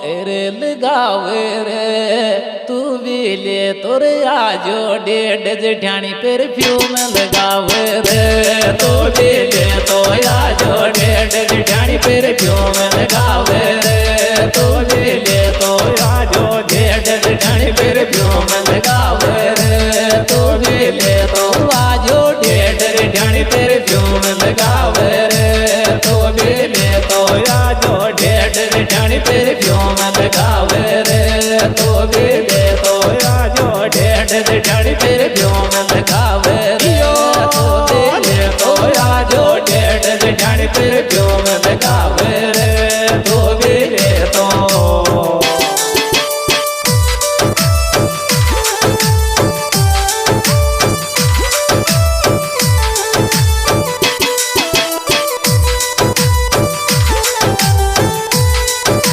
array लगावे रे तू भी ले तोरे आजो डेढ़ जेठानी परफ्यूम लगावे रे तू भी ले तो आजो डेढ़ जेठानी परफ्यूम लगावे रे तू भी ले तो आजो डेढ़ जेठानी परफ्यूम लगावे रे तू भी ले तो आजो डेढ़ जेठानी परफ्यूम लगावे रे तू भी ले तो आजो डेढ़ जेठानी परफ्यूम लगावे रे तू भी ले तो आजो डेढ़ जेठानी